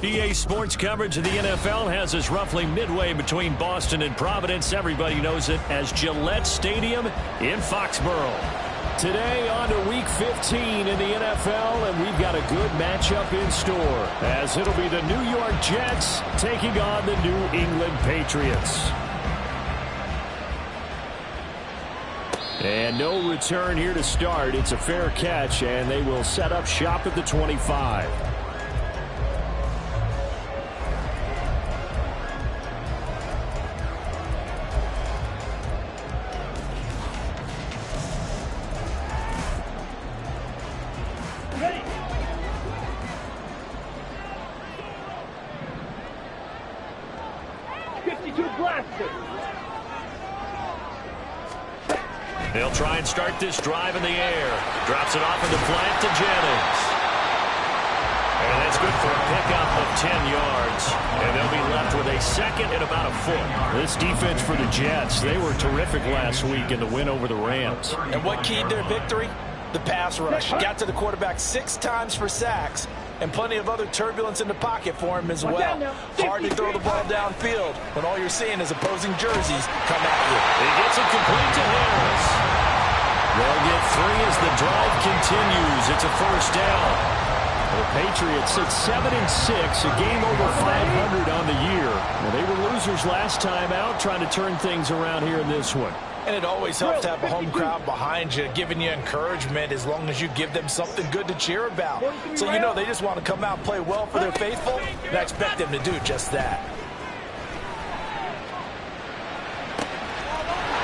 EA Sports coverage of the NFL has us roughly midway between Boston and Providence. Everybody knows it as Gillette Stadium in Foxborough. Today on to Week 15 in the NFL, and we've got a good matchup in store, as it'll be the New York Jets taking on the New England Patriots. And no return here to start. It's a fair catch, and they will set up shop at the 25. They'll try and start this drive in the air. Drops it off in the flat to Jennings. And that's good for a pickup of 10 yards. And they'll be left with a second and about a foot. This defense for the Jets, they were terrific last week in the win over the Rams. And what keyed their victory? The pass rush. Got to the quarterback 6 times for sacks. And plenty of other turbulence in the pocket for him as well. Hard to throw the ball downfield when all you're seeing is opposing jerseys come at you. He gets it complete to Harris. They'll get 3 as the drive continues. It's a first down. The Patriots at 7-6, a game over 500 on the year. Well, they were losers last time out, trying to turn things around here in this one. And it always helps to have a home crowd behind you, giving you encouragement as long as you give them something good to cheer about. So you know they just want to come out and play well for their faithful, and I expect them to do just that.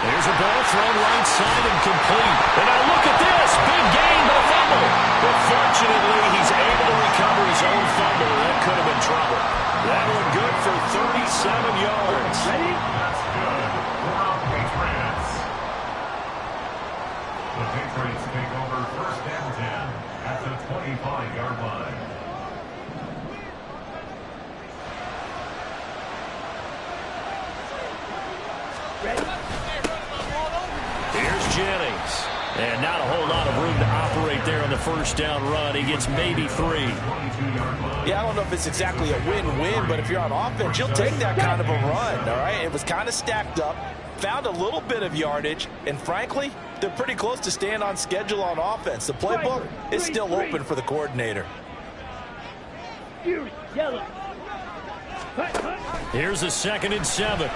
There's a ball thrown right side and complete. And now look at this. Big gain, but a fumble. But fortunately, he's able to recover his own fumble. That could have been trouble. That one good for 37 yards. Ready? That's good. Patriots. The Patriots take over first and 10 at the 25-yard line. Ready? Here's Jennings. And not a whole lot of room to operate there on the first down run. He gets maybe 3. Yeah, I don't know if it's exactly a win-win, but if you're on offense, you'll take that kind of a run, all right? It was kind of stacked up, found a little bit of yardage, and frankly, they're pretty close to staying on schedule on offense. The playbook is still open for the coordinator. Here's a 2nd and 7.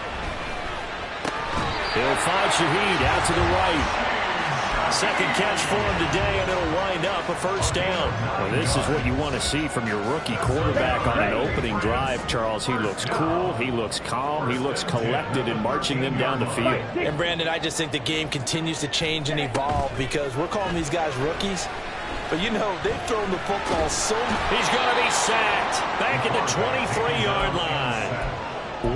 He'll find Shaheed out to the right. Second catch for him today, and it'll wind up a first down. Well, this is what you want to see from your rookie quarterback on an opening drive, Charles. He looks cool, he looks calm, he looks collected in marching them down the field. And, Brandon, I just think the game continues to change and evolve because we're calling these guys rookies. But, you know, they've thrown the football so much. He's going to be sacked back at the 23-yard line.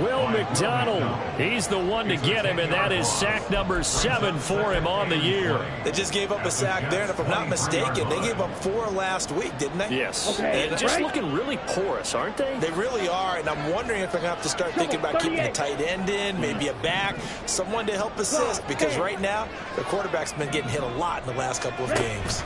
Will McDonald, he's the one to get him, and that is sack number 7 for him on the year. They just gave up a sack there, and if I'm not mistaken, they gave up 4 last week, didn't they? Yes. Okay. And just looking really porous, aren't they? They really are, and I'm wondering if they're going to have to start thinking about keeping the tight end in, maybe a back, someone to help assist, because right now, the quarterback's been getting hit a lot in the last couple of games.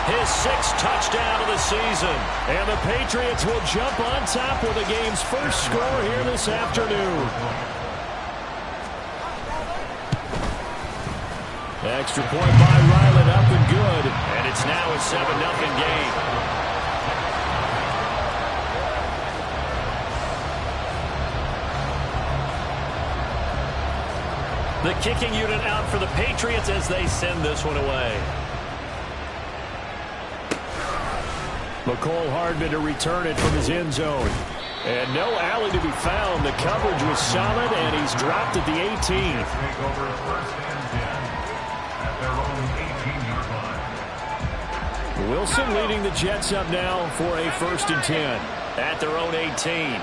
His 6th touchdown of the season. And the Patriots will jump on top with the game's first score here this afternoon. Extra point by Ryland, up and good. And it's now a 7-0 game. The kicking unit out for the Patriots as they send this one away. McCole Hardman to return it from his end zone. And no alley to be found. The coverage was solid, and he's dropped at the 18. Wilson leading the Jets up now for a 1st and 10 at their own 18.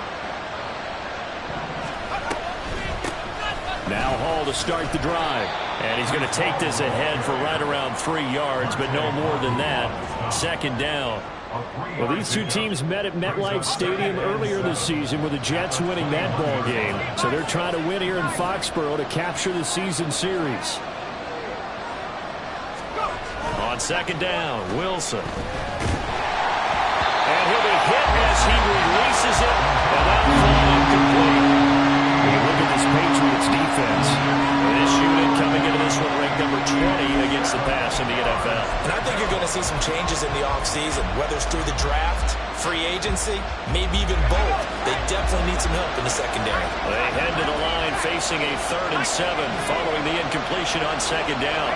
Now Hall to start the drive. And he's going to take this ahead for right around 3 yards, but no more than that. 2nd down. Well, these two teams met at MetLife Stadium earlier this season with the Jets winning that ball game. So they're trying to win here in Foxborough to capture the season series. On second down, Wilson. And he'll be hit as he releases it. And that ball incomplete. When you look at this Patriots defense, this unit coming into this one ranked number 20 against the pass in the NFL. And I think you're going to see some changes in the offseason, whether it's through the draft, free agency, maybe even both. They definitely need some help in the secondary. They head to the line facing a 3rd and 7 following the incompletion on second down.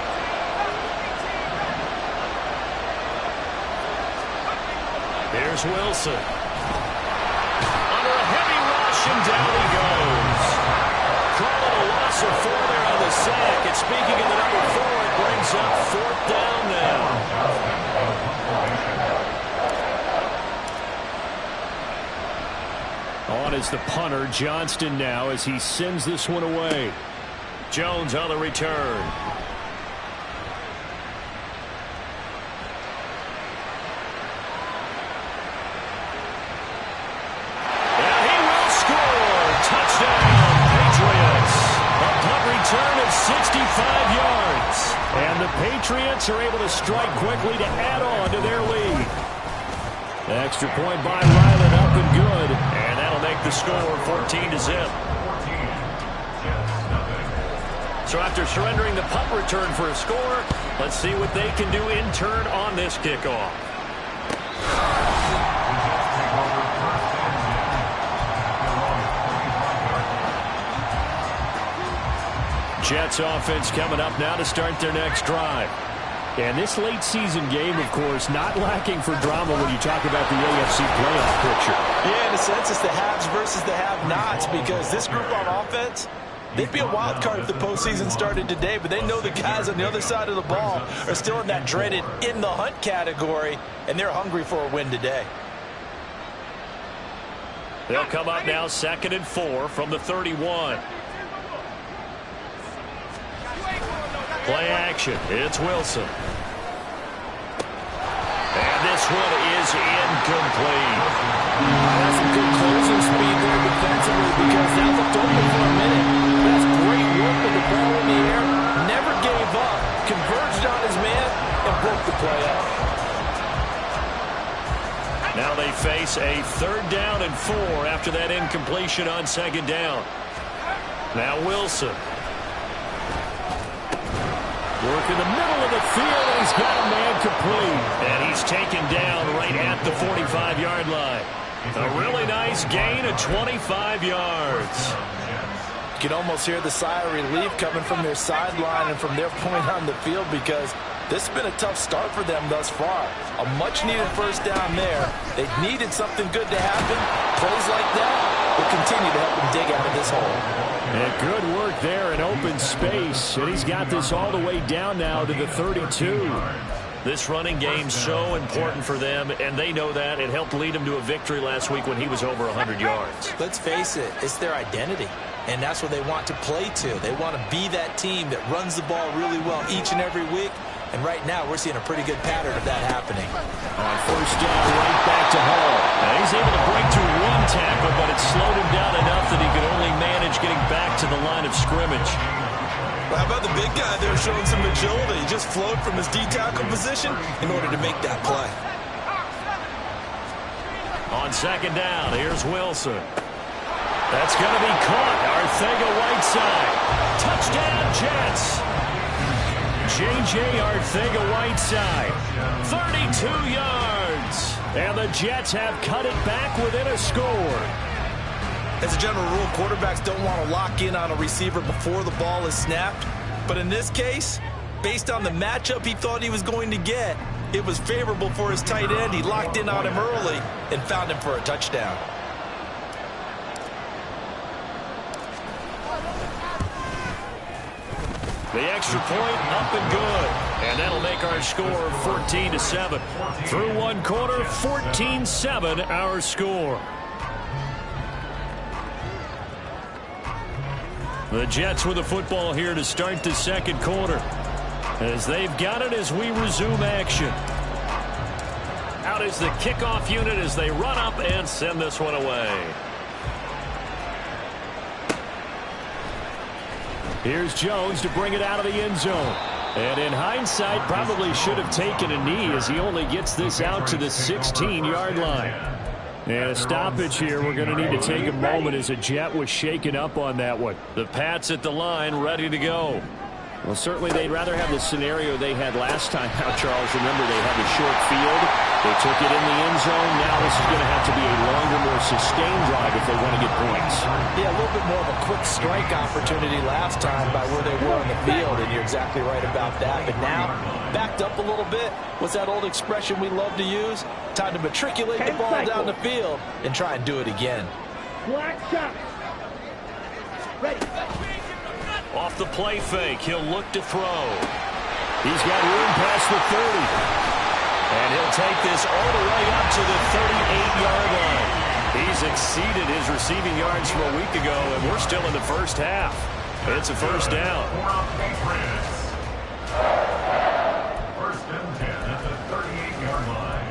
Here's Wilson. Under a heavy rush, and down he goes. Calling a loss of 4 there on the sack. And speaking of the number 4, it brings up 4th down now. On is the punter, Johnston now, as he sends this one away. Jones on the return. Return of 65 yards. And the Patriots are able to strike quickly to add on to their lead. Extra point by Ryland, up and good. And that'll make the score 14-0. So after surrendering the punt return for a score, let's see what they can do in turn on this kickoff. Jets offense coming up now to start their next drive. And this late season game, of course, not lacking for drama when you talk about the AFC playoff picture. Yeah, in a sense, it's the haves versus the have-nots, because this group on offense, they'd be a wild card if the postseason started today, but they know the guys on the other side of the ball are still in that dreaded in-the-hunt category, and they're hungry for a win today. They'll come up now 2nd and 4 from the 31. Play action. It's Wilson. And this one is incomplete. That's some good closing speed there defensively, because that looked open for a minute. That's great work with the ball in the air. Never gave up. Converged on his man and broke the play up. Now they face a 3rd down and 4 after that incompletion on second down. Now Wilson. Work in the middle of the field, and he's got a man complete. And he's taken down right at the 45-yard line. A really nice gain of 25 yards. You can almost hear the sigh of relief coming from their sideline and from their point on the field, because this has been a tough start for them thus far. A much-needed 1st down there. They needed something good to happen. Plays like that will continue to help them dig out of this hole. And good work there in open space. And he's got this all the way down now to the 32. This running game's so important for them, and they know that. It helped lead them to a victory last week when he was over 100 yards. Let's face it, it's their identity. And that's what they want to play to. They want to be that team that runs the ball really well each and every week. And right now, we're seeing a pretty good pattern of that happening. On 1st down, right back to Hall. Now he's able to break through 1 tackle, but it slowed him down enough that he could only manage getting back to the line of scrimmage. Well, how about the big guy there showing some agility? He just flowed from his D-tackle position in order to make that play. On second down, here's Wilson. That's going to be caught. Arcega-Whiteside. Touchdown, Jets. J.J. Arcega-Whiteside, 32 yards. And the Jets have cut it back within a score. As a general rule, quarterbacks don't want to lock in on a receiver before the ball is snapped. But in this case, based on the matchup he thought he was going to get, it was favorable for his tight end. He locked in on him early and found him for a touchdown. The extra point up and good. And that'll make our score 14-7. Through 1 quarter, 14-7 our score. The Jets with the football here to start the 2nd quarter. As they've got it as we resume action. out is the kickoff unit as they run up and send this one away. Here's Jones to bring it out of the end zone. And in hindsight, probably should have taken a knee as he only gets this out to the 16-yard line. And a stoppage here. We're going to need to take a moment as a Jet was shaken up on that one. The Pats at the line ready to go. Well, certainly they'd rather have the scenario they had last time out, Charles. Remember, they had the short field. They took it in the end zone. Now this is going to have to be a longer, more sustained drive if they want to get points. Yeah, a little bit more of a quick strike opportunity last time by where they were on the field, and you're exactly right about that. But now, backed up a little bit. What's that old expression we love to use? Time to matriculate the ball down the field and try and do it again. Black shot. Ready. Off the play fake, he'll look to throw. He's got room past the 30. And he'll take this all the way up to the 38-yard line. He's exceeded his receiving yards from a week ago, and we're still in the first half. It's a first down. First and 10 at the 38-yard line.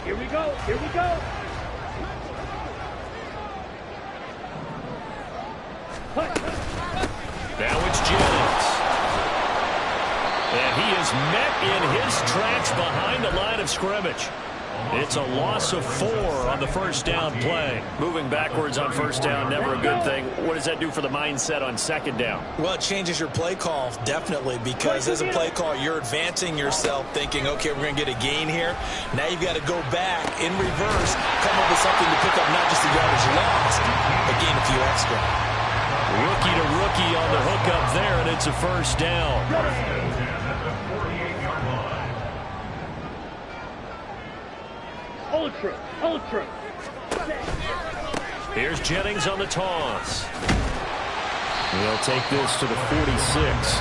Here we go. Here we go. Now it's Jennings. And he is met in his tracks behind the line of scrimmage. It's a loss of 4 on the first down play. Moving backwards on first down, never a good thing. What does that do for the mindset on second down? Well, it changes your play call, definitely, because as a play call, you're advancing yourself thinking, okay, we're going to get a gain here. Now you've got to go back in reverse, come up with something to pick up not just the yardage lost, but gain a few extra. Rookie to rookie on the hookup there, and it's a first down. First and 10 at the 48-yard line. Ultra. Here's Jennings on the toss. He'll take this to the 46.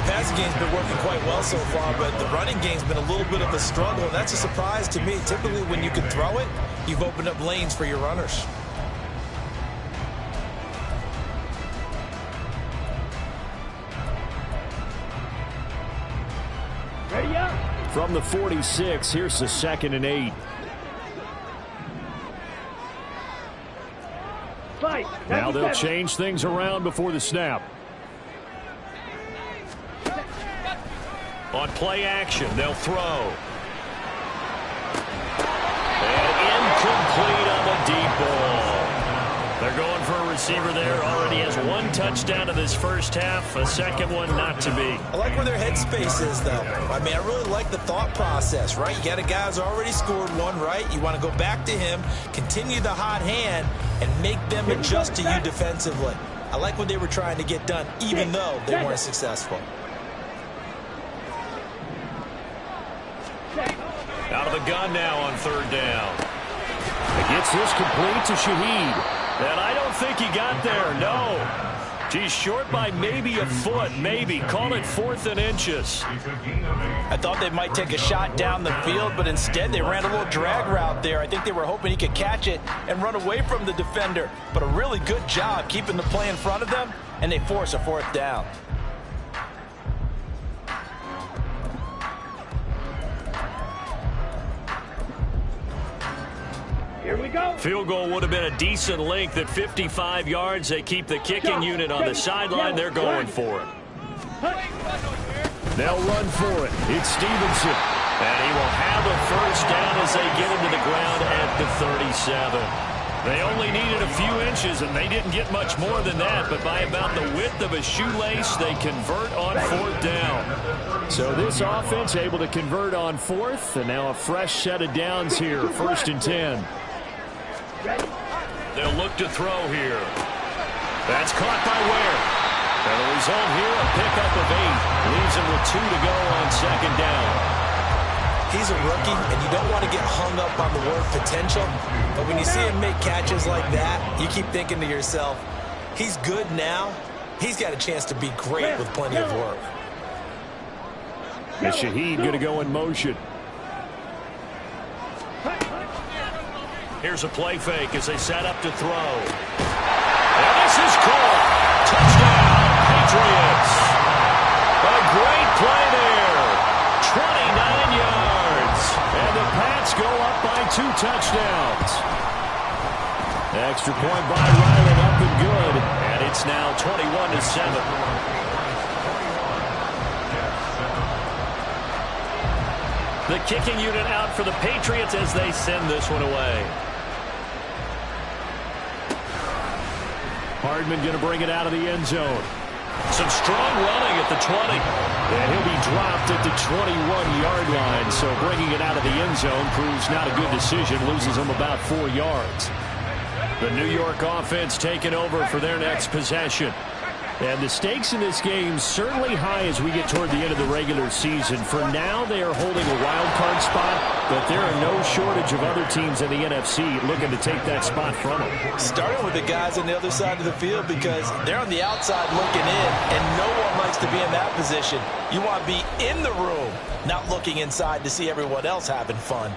Passing game's been working quite well so far, but the running game's been a little bit of a struggle, and that's a surprise to me. Typically, when you can throw it, you've opened up lanes for your runners. Ready up. From the 46, here's the 2nd and 8. Fight. Now they'll change things around before the snap. On play action, they'll throw. And incomplete on the deep ball. They're going for a receiver there. Already has 1 touchdown in this first half. A second one not to be. I like where their headspace is, though. I mean, I really like the thought process, right? You got a guy who's already scored 1, right? You want to go back to him, continue the hot hand, and make them adjust to you defensively. I like what they were trying to get done, even though they weren't successful. Out of the gun now on 3rd down. He gets this complete to Shaheed. And I don't think he got there, no. He's short by maybe a foot, maybe. Call it 4th and inches. I thought they might take a shot down the field, but instead they ran a little drag route there. I think they were hoping he could catch it and run away from the defender. But a really good job keeping the play in front of them, and they force a 4th down. Here we go. Field goal would have been a decent length at 55 yards. They keep the kicking unit on the sideline. They're going for it. They'll run for it. It's Stevenson. And he will have a first down as they get into the ground at the 37. They only needed a few inches, and they didn't get much more than that. But by about the width of a shoelace, they convert on 4th down. So this offense able to convert on 4th, and now a fresh set of downs here, 1st and 10. They'll look to throw here. That's caught by Ware. And the result here, a pickup of 8. Leaves him with 2 to go on 2nd down. He's a rookie, and you don't want to get hung up on the word potential. But when you see him make catches like that, you keep thinking to yourself, he's good now. He's got a chance to be great with plenty of work. And Shaheed going to go in motion. Here's a play fake as they set up to throw. And this is caught. Touchdown, Patriots. A great play there. 2 touchdowns. Extra point by Ryland, up and good. And it's now 21-7. The kicking unit out for the Patriots as they send this one away. Hardman going to bring it out of the end zone. Some strong running at the 20. And he'll be dropped at the 21-yard line. So bringing it out of the end zone proves not a good decision. Loses him about 4 yards. The New York offense taking over for their next possession. And the stakes in this game certainly high as we get toward the end of the regular season. For now, they are holding a wild card spot, but there are no shortage of other teams in the NFC looking to take that spot from them. Starting with the guys on the other side of the field because they're on the outside looking in, and no one likes to be in that position. You want to be in the room, not looking inside to see everyone else having fun.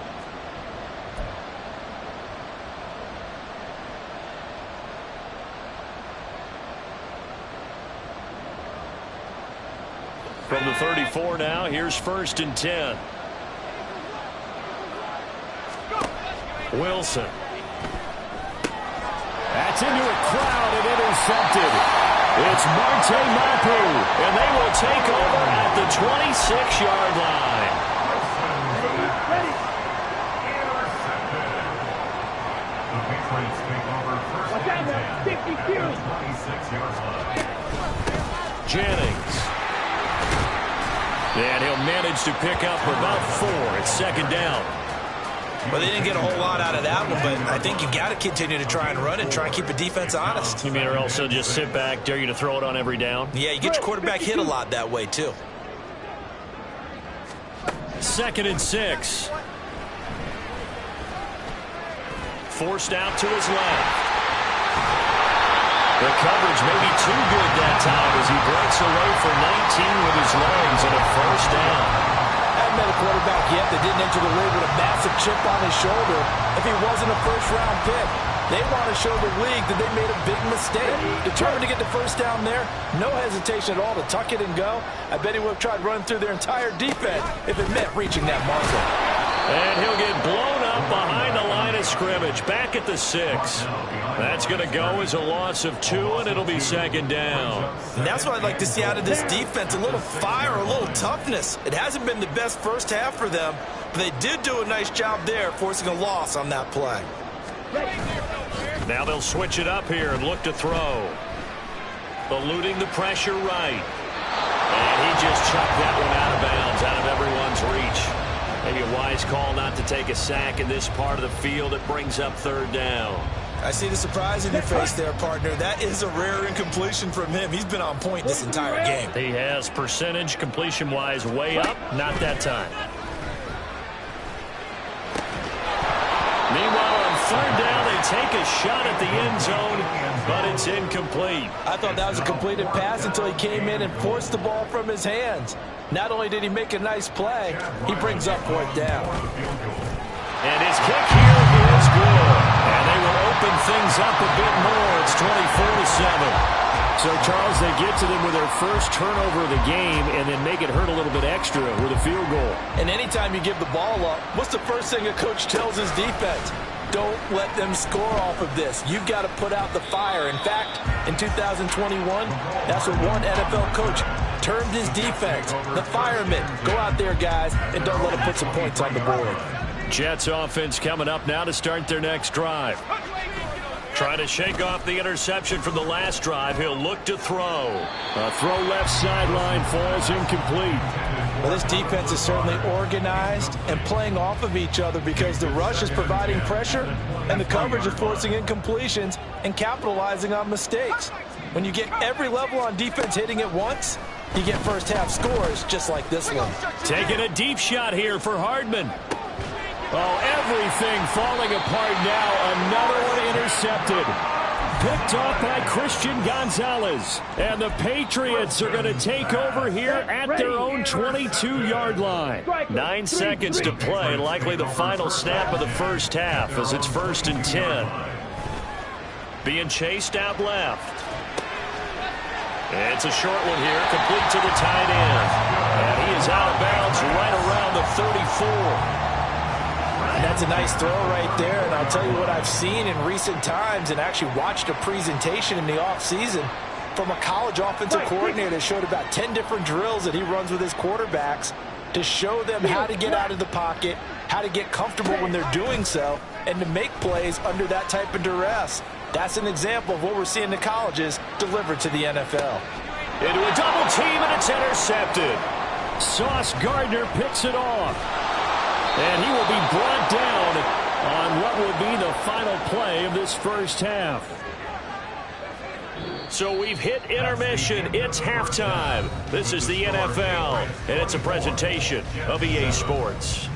From the 34 now, here's 1st and 10. Wilson. That's into a crowd and intercepted. It's Marte Mapu, and they will take over at the 26-yard line. The Patriots take over first and 10 at the 26-yard line. Jennings. And he'll manage to pick up about 4. It's 2nd down. Well, they didn't get a whole lot out of that one, but I think you got to continue to try and run and try and keep the defense honest. You mean or else they'll just sit back, dare you to throw it on every down? Yeah, you get your quarterback hit a lot that way, too. 2nd and 6. Forced out to his left. The coverage may be too good that time as he breaks away for 19 with his legs and a 1st down. I haven't met a quarterback yet that didn't enter the league with a massive chip on his shoulder if he wasn't a first-round pick. They want to show the league that they made a big mistake. Determined to get the 1st down there, no hesitation at all to tuck it and go. I bet he would have tried running through their entire defense if it meant reaching that marker. And he'll get blown up behind the line of scrimmage, back at the 6. That's going to go as a loss of 2, and it'll be 2nd down. And that's what I'd like to see out of this defense, a little fire, a little toughness. It hasn't been the best first half for them, but they did do a nice job there, forcing a loss on that play. Now they'll switch it up here and look to throw. Eluding the pressure right. And he just chucked that one out of bounds, out of everyone's reach. Maybe a wise call not to take a sack in this part of the field. It brings up 3rd down. I see the surprise in your face there, partner. That is a rare incompletion from him. He's been on point this entire game. He has percentage completion-wise way up. Not that time. Meanwhile, on 3rd down, they take a shot at the end zone, but it's incomplete. I thought that was a completed pass until he came in and forced the ball from his hands. Not only did he make a nice play, he brings up 4th down. And his kick here is good. And they will open things up a bit more. It's 24-7. So, Charles, they get to them with their first turnover of the game and then make it hurt a little bit extra with a field goal. And anytime you give the ball up, what's the first thing a coach tells his defense? Don't let them score off of this. You've got to put out the fire. In fact, in 2021, that's what one NFL coach termed his defense. The firemen. Go out there, guys, and don't let them put some points on the board. Jets offense coming up now to start their next drive. Trying to shake off the interception from the last drive. He'll look to throw. A throw left sideline falls incomplete. Well, this defense is certainly organized and playing off of each other because the rush is providing pressure and the coverage is forcing incompletions and capitalizing on mistakes. When you get every level on defense hitting at once, you get first half scores just like this one. Taking a deep shot here for Hardman. Oh, everything falling apart now. Another one intercepted. Picked off by Christian Gonzalez. And the Patriots are going to take over here at their own 22-yard line. 9 seconds to play, likely the final snap of the first half as it's 1st and 10. Being chased out left. It's a short one here, complete to the tight end. And he is out of bounds right around the 34. And that That's a nice throw right there, and I'll tell you what I've seen in recent times and actually watched a presentation in the offseason from a college offensive coordinator that showed about 10 different drills that he runs with his quarterbacks to show them how to get out of the pocket, how to get comfortable when they're doing so, and to make plays under that type of duress. That's an example of what we're seeing in the colleges delivered to the NFL. Into a double team, and it's intercepted. Sauce Gardner picks it off. And he will be brought down on what will be the final play of this first half. So we've hit intermission. It's halftime. This is the NFL, and it's a presentation of EA Sports.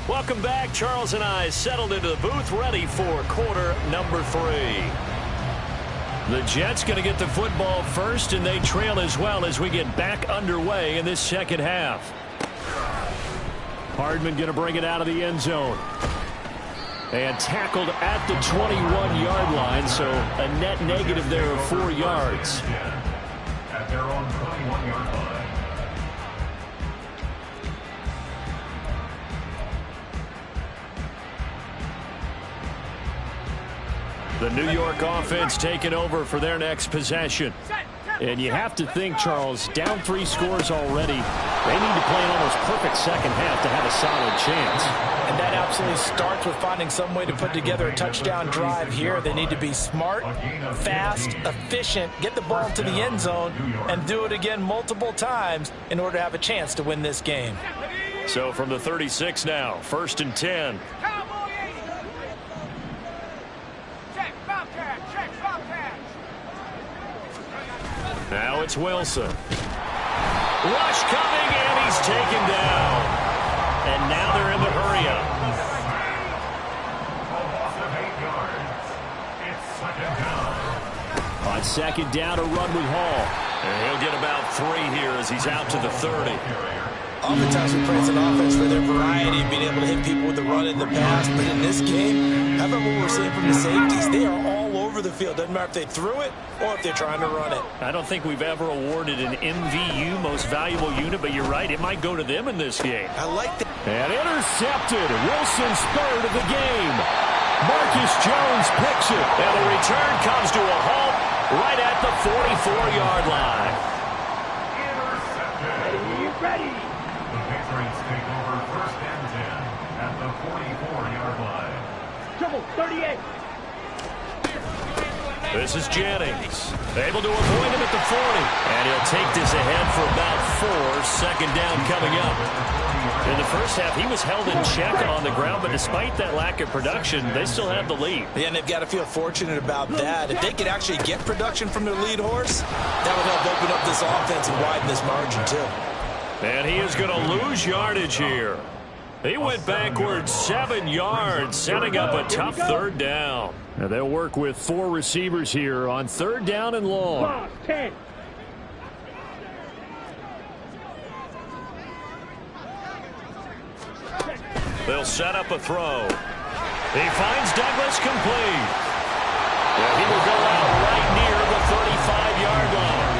Welcome back. Charles and I settled into the booth, ready for quarter number 3. The Jets going to get the football first, and they trail as well as we get back underway in this second half. Hardman going to bring it out of the end zone. And tackled at the 21-yard line, so a net negative there of 4 yards. At their own 21-yard line. The New York offense taking over for their next possession. And you have to think, Charles, down 3 scores already. They need to play an almost perfect second half to have a solid chance. And that absolutely starts with finding some way to put together a touchdown drive here. They need to be smart, fast, efficient, get the ball into the end zone, and do it again multiple times in order to have a chance to win this game. So from the 36 now, 1st and 10. Now it's Wilson. Rush coming, and he's taken down. And now they're in the hurry-up. On second down, a run with Hall. And he'll get about 3 here as he's out to the 30. Oftentimes we praise an offense for their variety, being able to hit people with the run in the past. But in this game, how about what we're seeing from the safeties? They are all over the field. Doesn't matter if they threw it or if they're trying to run it. I don't think we've ever awarded an MVU, most valuable unit, but you're right, it might go to them in this game. I like that. And intercepted. Wilson's 3rd of the game. Marcus Jones picks it. And the return comes to a halt right at the 44-yard line. Ready. The Patriots take over 1st and 10 at the 44-yard line. Triple 38. This is Jennings. Able to avoid him at the 40. And he'll take this ahead for about 4. Second down coming up. In the first half, he was held in check on the ground, but despite that lack of production, they still have the lead. Yeah, and they've got to feel fortunate about that. If they could actually get production from their lead horse, that would help open up this offense and widen this margin, too. And he is going to lose yardage here. He went backwards 7 yards, setting up a tough 3rd down. Now they'll work with 4 receivers here on 3rd down and long. 10. They'll set up a throw. He finds Douglas complete. Yeah, he will go out right near the 35-yard line.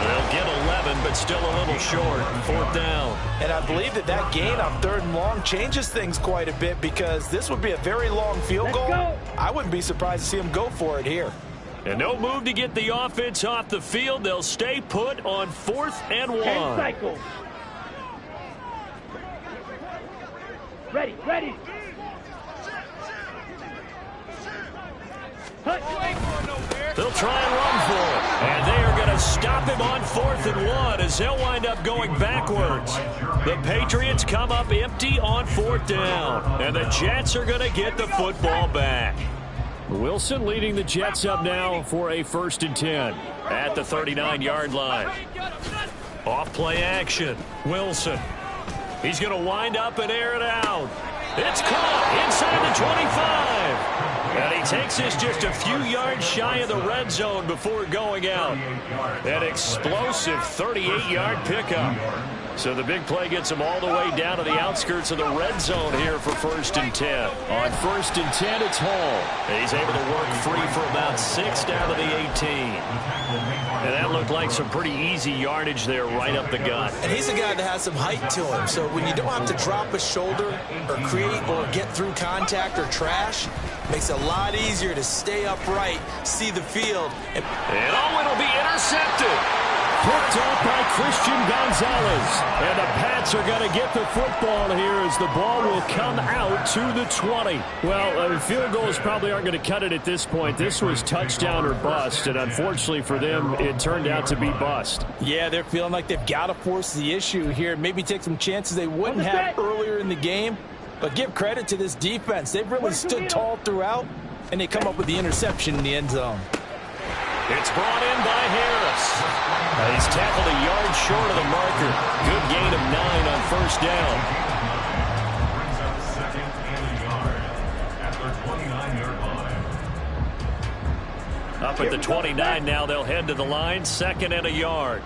They'll get 11, but still a little short. 4th down. And I believe that gain on 3rd and long changes things quite a bit because this would be a very long field goal. I wouldn't be surprised to see him go for it here. And no move to get the offense off the field. They'll stay put on 4th and 1. 10 cycles. Ready, ready. They'll try and run for it. And they are going to stop him on 4th and 1 as they'll wind up going backwards. The Patriots come up empty on 4th down. And the Jets are going to get the football back. Wilson leading the Jets up now for a 1st and 10 at the 39-yard line. Off play action. Wilson. He's going to wind up and air it out. It's caught inside the 25. And he takes this just a few yards shy of the red zone before going out. An explosive 38-yard pickup. So the big play gets him all the way down to the outskirts of the red zone here for 1st and 10. On 1st and 10, it's Hall. He's able to work free for about 6 down to the 18. And that looked like some pretty easy yardage there right up the gut. And he's a guy that has some height to him. So when you don't have to drop a shoulder or create or get through contact or trash, makes it a lot easier to stay upright, see the field. And it'll be intercepted. Picked off by Christian Gonzalez. And the Pats are going to get the football here as the ball will come out to the 20. Well, field goals probably aren't going to cut it at this point. This was touchdown or bust, and unfortunately for them, it turned out to be bust. Yeah, they're feeling like they've got to force the issue here. Maybe take some chances they wouldn't have earlier in the game. But give credit to this defense. They've really stood tall throughout, and they come up with the interception in the end zone. It's brought in by Harris. He's tackled a yard short of the marker. Good gain of 9 on first down. Brings up second and a yard at the 29-yard line. Up at the 29 now, they'll head to the line. Second and a yard.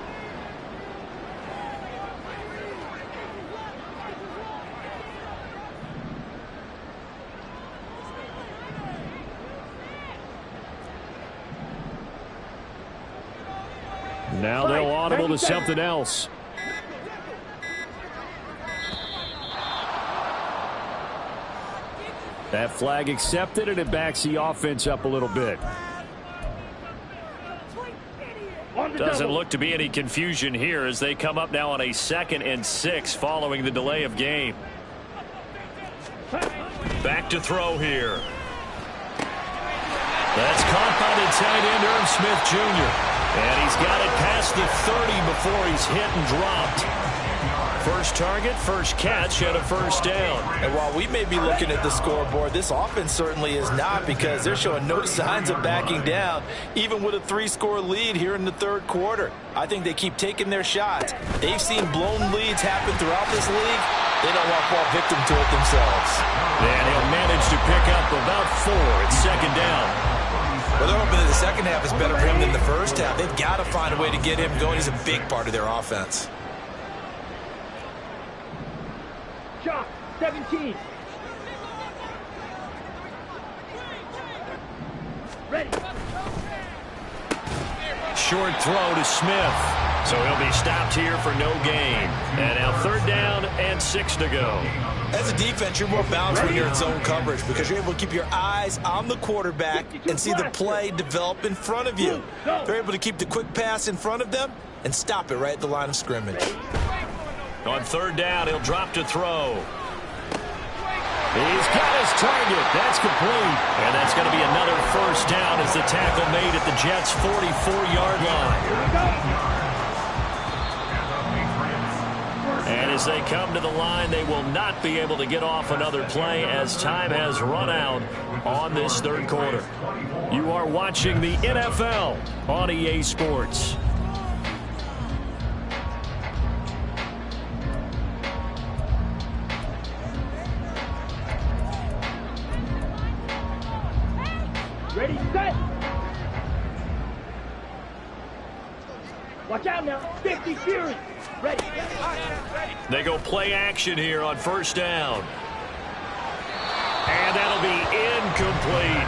Now they'll audible to something else. That flag accepted, and it backs the offense up a little bit. Doesn't look to be any confusion here as they come up now on a 2nd and 6 following the delay of game. Back to throw here. That's caught by the tight end, Irv Smith Jr. And he's got it past the 30 before he's hit and dropped. First target, first catch, and a first down. And while we may be looking at the scoreboard, this offense certainly is not, because they're showing no signs of backing down, even with a 3-score lead here in the third quarter. I think they keep taking their shots. They've seen blown leads happen throughout this league. They don't want to fall victim to it themselves. And he'll manage to pick up about 4 at second down. Well, they're hoping that the second half is better for him than the first half. They've got to find a way to get him going. He's a big part of their offense. Shot 17. Ready. Short throw to Smith. So he'll be stopped here for no gain. And now third down and 6 to go. As a defense, you're more balanced when you're in zone coverage because you're able to keep your eyes on the quarterback and see the play develop in front of you. They're able to keep the quick pass in front of them and stop it right at the line of scrimmage. On third down, he'll drop to throw. He's got his target. That's complete. And that's going to be another first down as the tackle made at the Jets' 44-yard line. And as they come to the line, they will not be able to get off another play as time has run out on this third quarter. You are watching the NFL on EA Sports. Ready, set. Watch out now. 50 Fury. Ready. They go play action here on first down. And that'll be incomplete.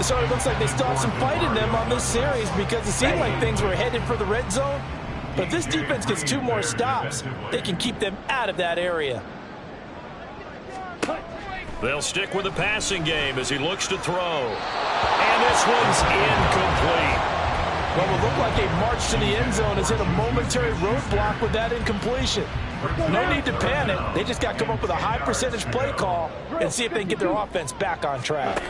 So it looks like they still have some fight in them on this series because it seemed like things were headed for the red zone. But if this defense gets 2 more stops, they can keep them out of that area. They'll stick with the passing game as he looks to throw. And this one's incomplete. What will look like a march to the end zone has hit a momentary roadblock with that incompletion. No need to panic. They just got to come up with a high percentage play call and see if they can get their offense back on track.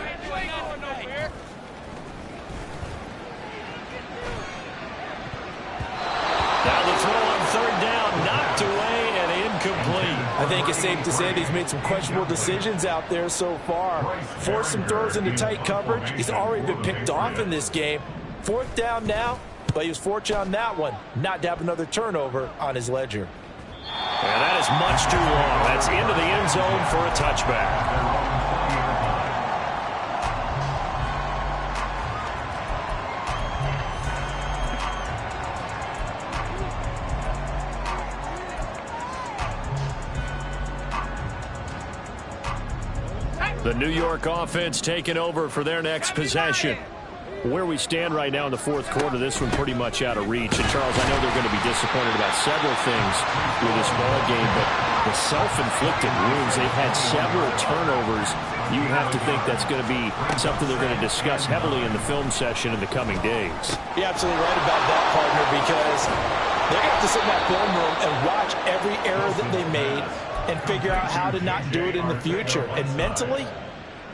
Now the throw on third down, knocked away and incomplete. I think it's safe to say that he's made some questionable decisions out there so far. Forced some throws into tight coverage. He's already been picked off in this game. Fourth down now, but he was fortunate on that one not to have another turnover on his ledger. And that is much too long. That's into the end zone for a touchback. The New York offense taking over for their next possession. Where we stand right now in the fourth quarter, this one pretty much out of reach. And, Charles, I know they're going to be disappointed about several things with this ball game, but the self-inflicted wounds, they've had several turnovers. You have to think that's going to be something they're going to discuss heavily in the film session in the coming days. You're absolutely right about that, partner, because they're going to have to sit in that film room and watch every error that they made and figure out how to not do it in the future. And mentally,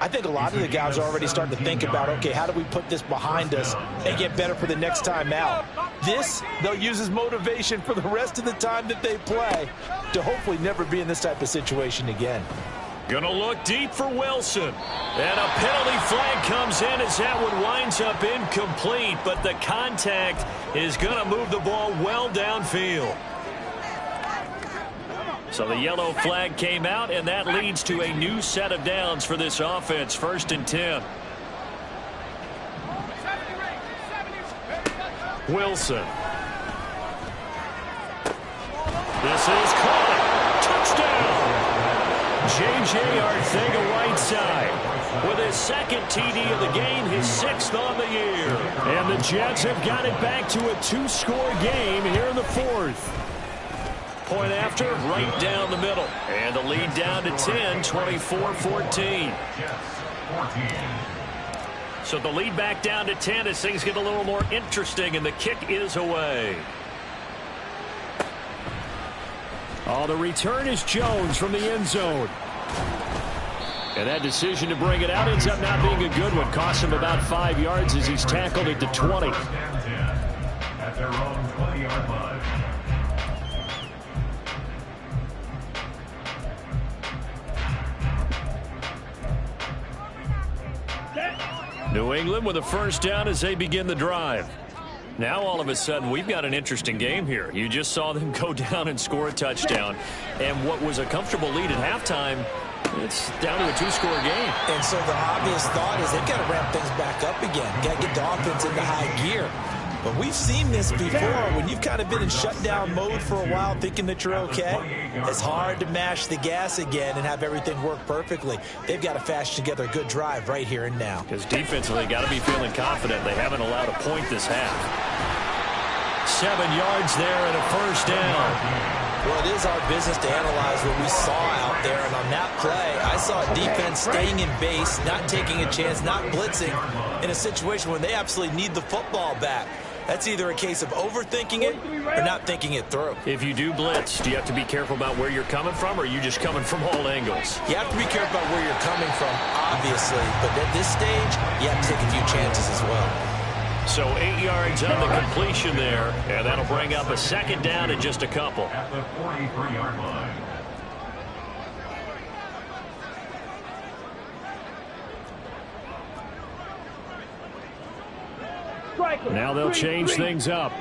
I think a lot of the guys are already starting to think about, okay, how do we put this behind us and get better for the next time out? This, they'll use as motivation for the rest of the time that they play to hopefully never be in this type of situation again. Gonna look deep for Wilson. And a penalty flag comes in as that one winds up incomplete, but the contact is gonna move the ball well downfield. So the yellow flag came out, and that leads to a new set of downs for this offense. 1st and 10. Wilson. This is caught. Touchdown. J.J. Arthega right side with his 2nd TD of the game, his 6th on the year. And the Jets have got it back to a 2-score game here in the 4th. Point after, right down the middle. And the lead down to 10, 24-14. So the lead back down to 10 as things get a little more interesting, and the kick is away. Oh, the return is Jones from the end zone. And that decision to bring it out ends up not being a good one. Costs him about 5 yards as he's tackled it to 20. At their own 20-yard line. New England with a 1st down as they begin the drive. Now all of a sudden we've got an interesting game here. You just saw them go down and score a touchdown. And what was a comfortable lead at halftime, it's down to a 2-score game. And so the obvious thought is they've got to ramp things back up again. Got to get the offense into high gear. But we've seen this before. When you've kind of been in shutdown mode for a while thinking that you're okay, it's hard to mash the gas again and have everything work perfectly. They've got to fashion together a good drive right here and now. Because defensively, got to be feeling confident. They haven't allowed a point this half. 7 yards there and a 1st down. Well, it is our business to analyze what we saw out there. And on that play, I saw a defense staying in base, not taking a chance, not blitzing in a situation when they absolutely need the football back. That's either a case of overthinking it or not thinking it through. If you do blitz, do you have to be careful about where you're coming from, or are you just coming from all angles? You have to be careful about where you're coming from, obviously. But at this stage, you have to take a few chances as well. So 8 yards on the completion there, and that'll bring up a 2nd down in just a couple. At the 43-yard line. Now they'll change things up.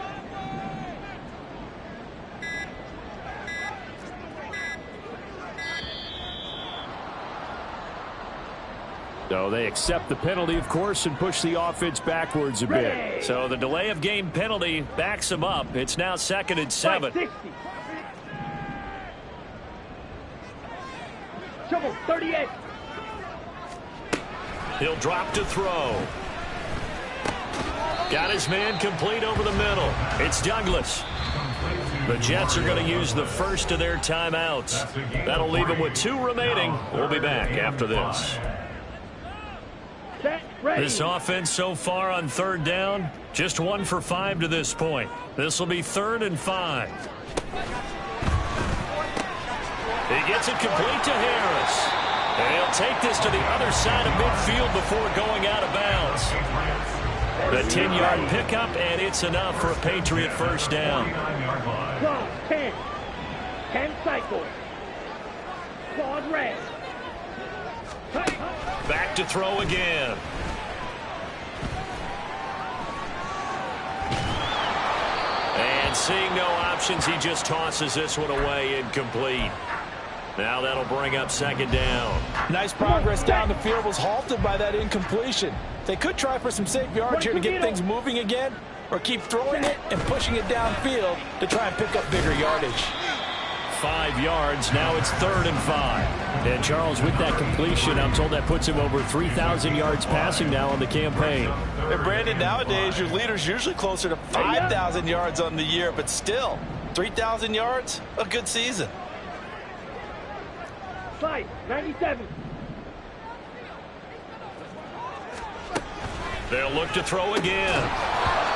So they accept the penalty, of course, and push the offense backwards a bit. So the delay of game penalty backs them up. It's now 2nd and 7. Trouble, 38. He'll drop to throw. Got his man complete over the middle. It's Douglas. The Jets are going to use the first of their timeouts. That'll leave them with 2 remaining. We'll be back after this. This offense so far on 3rd down, just 1 for 5 to this point. This will be 3rd and 5. He gets it complete to Harris. And he'll take this to the other side of midfield before going out of bounds. The 10-yard pickup, and it's enough for a Patriot 1st down. 10. 10 cycles. Claude red. Back to throw again. And seeing no options, he just tosses this one away, incomplete. Now that'll bring up 2nd down. Nice progress down the field was halted by that incompletion. They could try for some safe yards here to get things moving again, or keep throwing it and pushing it downfield to try and pick up bigger yardage. 5 yards. Now it's 3rd and 5. And Charles, with that completion, I'm told that puts him over 3,000 yards passing now on the campaign. And Brandon, nowadays your leader's usually closer to 5,000 yards on the year, but still, 3,000 yards, a good season. 97. They'll look to throw again.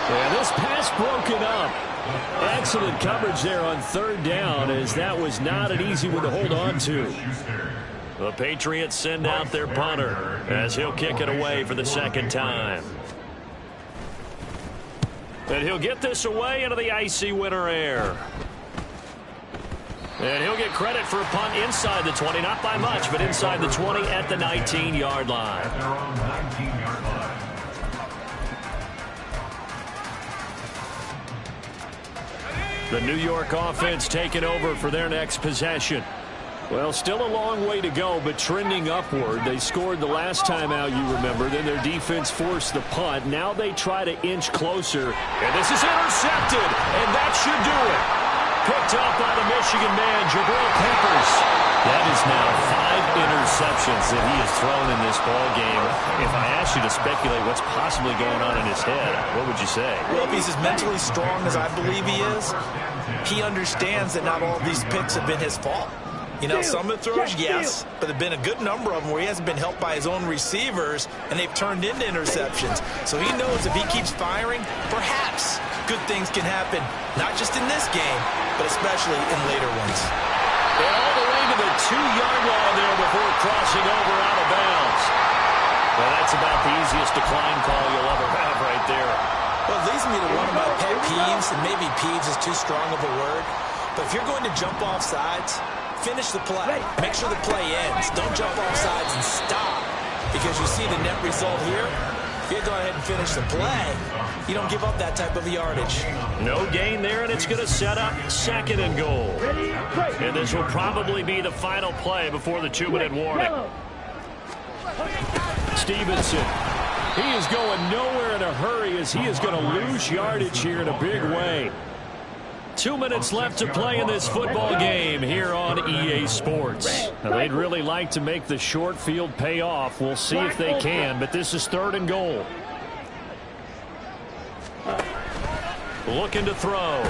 And this pass broken up. Excellent coverage there on 3rd down, as that was not an easy one to hold on to. The Patriots send out their punter as he'll kick it away for the 2nd time. And he'll get this away into the icy winter air. And he'll get credit for a punt inside the 20, not by much, but inside the 20 at the 19-yard line. The New York offense taking over for their next possession. Well, still a long way to go, but trending upward. They scored the last time out, you remember. Then their defense forced the punt. Now they try to inch closer. And this is intercepted, and that should do it. Picked up by the Michigan man, Jabril Peppers. That is now 5 interceptions that he has thrown in this ball game. If I asked you to speculate what's possibly going on in his head, what would you say? Well, if he's as mentally strong as I believe he is, he understands that not all of these picks have been his fault. You know, some of the throws, yes, but there have been a good number of them where he hasn't been helped by his own receivers, and they've turned into interceptions. So he knows if he keeps firing, perhaps good things can happen, not just in this game, but especially in later ones. And all the way to the 2-yard line there before crossing over out of bounds. Well, that's about the easiest decline call you'll ever have right there. Well, it leads me to one of my pet peeves, and maybe peeves is too strong of a word, but if you're going to jump off sides, finish the play. Make sure the play ends. Don't jump off sides and stop, because you see the net result here. If you go ahead and finish the play, you don't give up that type of yardage. No gain there, and it's going to set up 2nd and goal. And this will probably be the final play before the 2-minute warning. Stevenson. He is going nowhere in a hurry, as he is going to lose yardage here in a big way. 2 minutes left to play in this football game here on EA Sports. Now, they'd really like to make the short field pay off. We'll see if they can, but this is 3rd and goal. Looking to throw.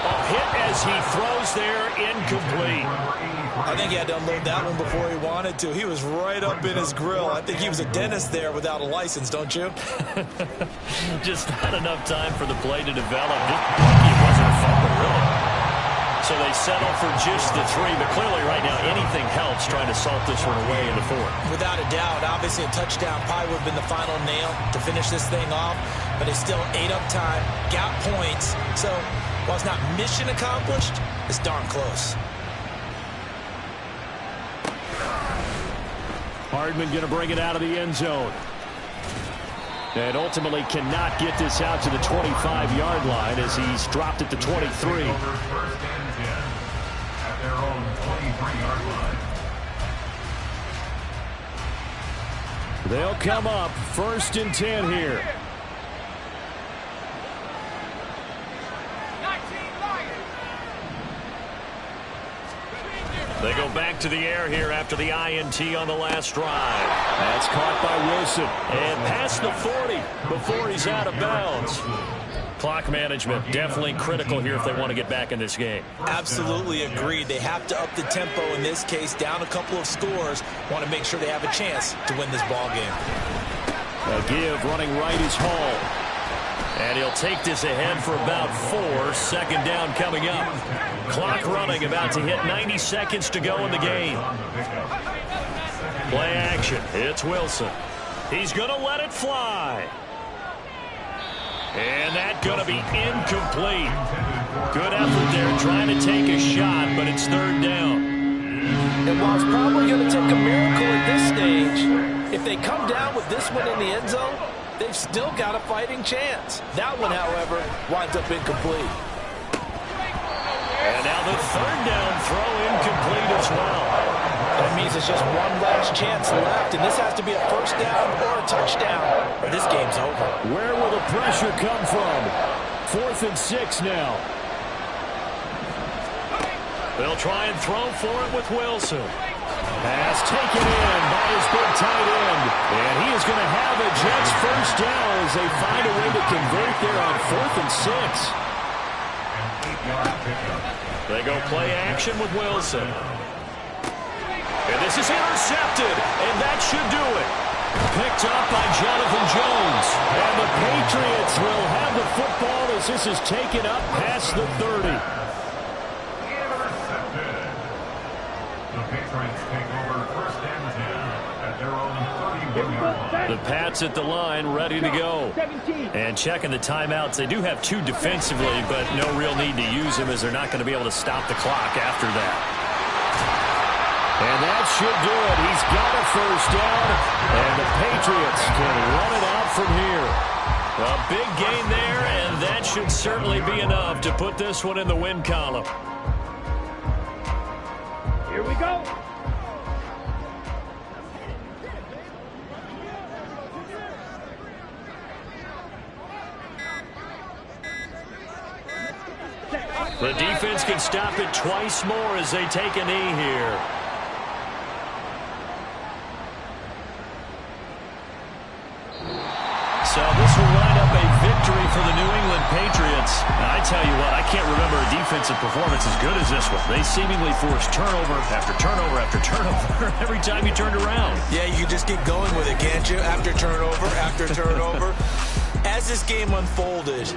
A hit as he throws there, incomplete. I think he had to unload that one before he wanted to. He was right up in his grill. I think he was a dentist there without a license, don't you? Just not enough time for the play to develop. It wasn't a fumble, really. So they settle for just the 3, but clearly right now anything helps trying to salt this one away in the 4th. Without a doubt, obviously a touchdown probably would have been the final nail to finish this thing off, but they still ate up time, got points. So while it's not mission accomplished, it's darn close. Hardman going to bring it out of the end zone. And ultimately cannot get this out to the 25-yard line as he's dropped it to 23. At their own 23-yard line. They'll come up 1st and 10 here. They go back to the air here after the INT on the last drive. That's caught by Wilson. And past the 40 before he's out of bounds. Clock management definitely critical here if they want to get back in this game. Absolutely agreed. They have to up the tempo in this case, down a couple of scores. Want to make sure they have a chance to win this ball game. A give running right is Hall. And he'll take this ahead for about 4. 2nd down coming up. Clock running, about to hit 90 seconds to go in the game. Play action. It's Wilson. He's going to let it fly. And that's going to be incomplete. Good effort there trying to take a shot, but it's 3rd down. And while it's probably going to take a miracle at this stage, if they come down with this one in the end zone, they've still got a fighting chance. That one, however, winds up incomplete. And now the 3rd down throw incomplete as well. That means it's just one last chance left, and this has to be a 1st down or a touchdown, or this game's over. Where will the pressure come from? 4th and 6 now. They'll try and throw for it with Wilson. Pass taken in by his big tight end. And he is going to have a Jets first down as they find a way to convert there on 4th and 6. They go play action with Wilson. And this is intercepted, and that should do it. Picked up by Jonathan Jones. And the Patriots will have the football as this is taken up past the 30. Intercepted. The Patriots take over first and 10 at their own 31-yard line. The Pats at the line, ready to go. 17. And checking the timeouts. They do have 2 defensively, but no real need to use them as they're not going to be able to stop the clock after that. And that should do it. He's got a first down, and the Patriots can run it out from here. A big gain there, and that should certainly be enough to put this one in the win column. Here we go. The defense can stop it twice more as they take a knee here. So this will line up a victory for the New England Patriots. Now, I tell you what, I can't remember a defensive performance as good as this one. They seemingly forced turnover after turnover after turnover every time you turned around. Yeah, you just keep going with it, can't you? After turnover. As this game unfolded,